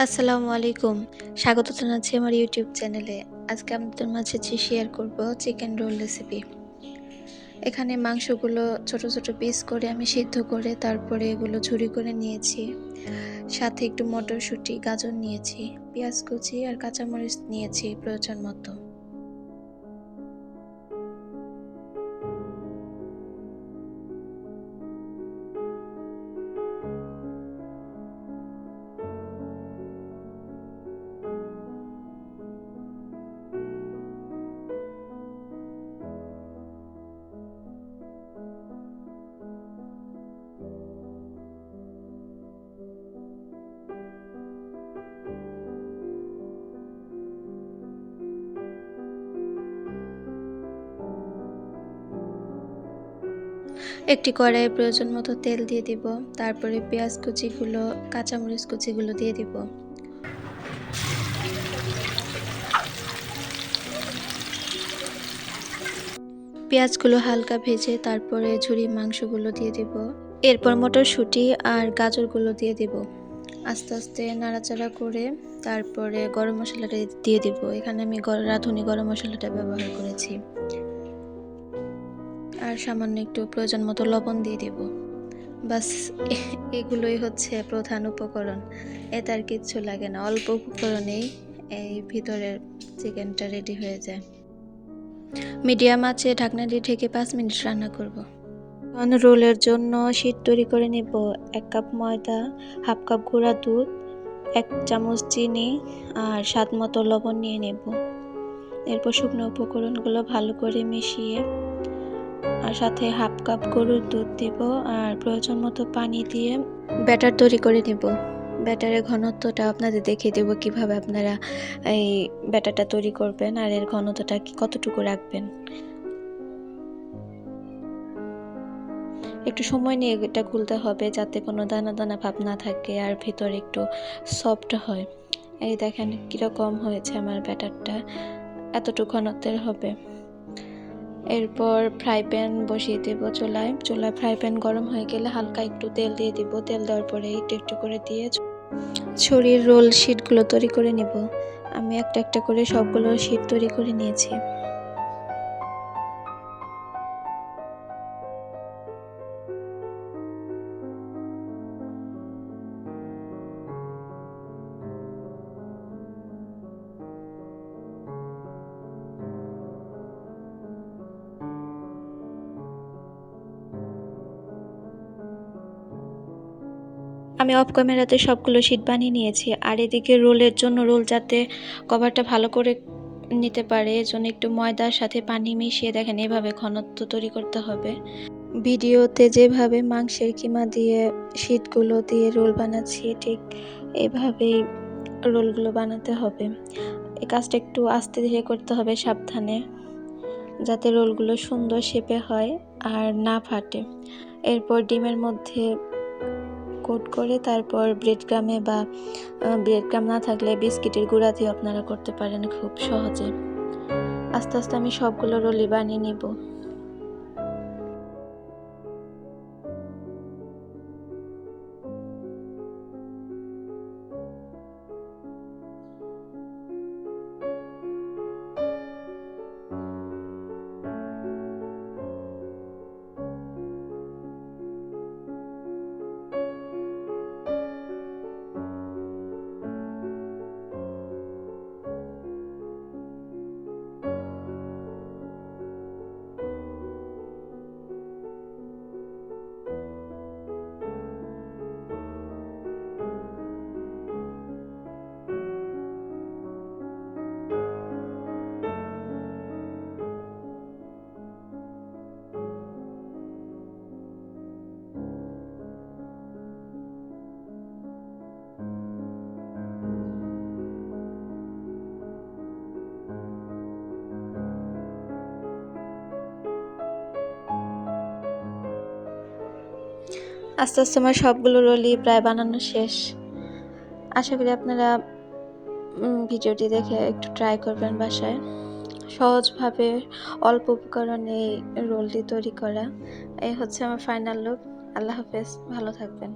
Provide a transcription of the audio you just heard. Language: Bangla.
আসসালামু আলাইকুম। স্বাগত জানাচ্ছি আমার ইউটিউব চ্যানেলে। আজকে আপনাদের মাঝে শেয়ার করব চিকেন রোল রেসিপি। এখানে মাংসগুলো ছোট, ছোট পিস করে আমি সিদ্ধ করে তারপরে এগুলো ঝুরি করে নিয়েছি। সাথে একটু মটরশুঁটি, গাজর নিয়েছি, পেঁয়াজ কুচি আর কাঁচামরিচ নিয়েছি প্রয়োজন মতো। একটি কড়াইয়ে প্রয়োজন মতো তেল দিয়ে দিব। তারপরে পেঁয়াজ কুচিগুলো, কাঁচামরিচ কুচিগুলো দিয়ে দিব। পেঁয়াজগুলো হালকা ভেজে তারপরে ঝুরি মাংসগুলো দিয়ে দিব। এরপর মটরশুঁটি আর গাজরগুলো দিয়ে দিব। আস্তে আস্তে নাড়াচাড়া করে তারপরে গরম মশলাটা দিয়ে দিব। এখানে আমি রাঁধুনি গরম মশলাটা ব্যবহার করেছি। আর সামান্য একটু প্রয়োজন মতো লবণ দিয়ে দিব। বাস এগুলোই হচ্ছে প্রধান উপকরণ। এতে আর কিচ্ছু লাগে না, অল্প উপকরণেই এই ভিতরের চিকেনটা রেডি হয়ে যায়। মিডিয়াম আঁচে ঢাকনা দিয়ে ঢেকে 5 মিনিট রান্না করব। রোলের জন্য শীট তৈরি করে নেব। 1 কাপ ময়দা, হাফ কাপ গুঁড়া দুধ, 1 চামচ চিনি আর স্বাদ মতো লবণ নিয়ে নেব। এরপর শুকনো উপকরণগুলো ভালো করে মিশিয়ে আর সাথে হাফ কাপ গরুর দুধ দিব আর প্রয়োজন মতো পানি দিয়ে ব্যাটার তৈরি করে নেব। ব্যাটারের ঘনত্বটা আপনাদের দেখিয়ে দেব কিভাবে আপনারা এই ব্যাটারটা তৈরি করবেন আর এর ঘনত্বটা কতটুকু রাখবেন। একটু সময় নিয়ে এটা গুলতে হবে যাতে কোনো দানা দানা ভাব না থাকে আর ভিতরে একটু সফট হয়। এই দেখেন কীরকম হয়েছে আমার ব্যাটারটা, এতটুকু ঘনত্বের হবে। এরপর ফ্রাই প্যান বসিয়ে দেব চুলায়। ফ্রাই প্যান গরম হয়ে গেলে হালকা একটু তেল দিয়ে দিব। তেল দেওয়ার পরে একটু একটু করে দিয়ে ছড়িয়ে রোল শিটগুলো তৈরি করে নেব। আমি একটা একটা করে সবগুলো শিট তৈরি করে নিয়েছি। আমি অফ ক্যামেরাতে সবগুলো শিট বানিয়ে নিয়েছি আর এদিকে রোলের জন্য রোল যাতে কভারটা ভালো করে নিতে পারে এজন্য একটু ময়দার সাথে পানি মিশিয়ে দেখেন এভাবে ঘনত্ব তৈরি করতে হবে। ভিডিওতে যেভাবে মাংসের কিমা দিয়ে শিটগুলো দিয়ে রোল বানাচ্ছি ঠিক এভাবেই রোলগুলো বানাতে হবে। এই কাজটা একটু আস্তে ধীরে করতে হবে, সাবধানে, যাতে রোলগুলো সুন্দর শেপে হয় আর না ফাটে। এরপর ডিমের মধ্যে কোট করে তারপর ব্রেড ক্রাম না থাকলে বিস্কিটের গুঁড়া দিয়ে আপনারা করতে পারেন খুব সহজে। আস্তে আস্তে আমি সবগুলো রোলই বানিয়ে নিব। আস্তে আস্তে আমার সবগুলো রোলই প্রায় বানানো শেষ। আশা করি আপনারা ভিডিওটি দেখে একটু ট্রাই করবেন বাসায়। সহজভাবে অল্প উপকরণে এই রোলটি তৈরি করা। এই হচ্ছে আমার ফাইনাল লুক। আল্লাহ হাফেজ, ভালো থাকবেন।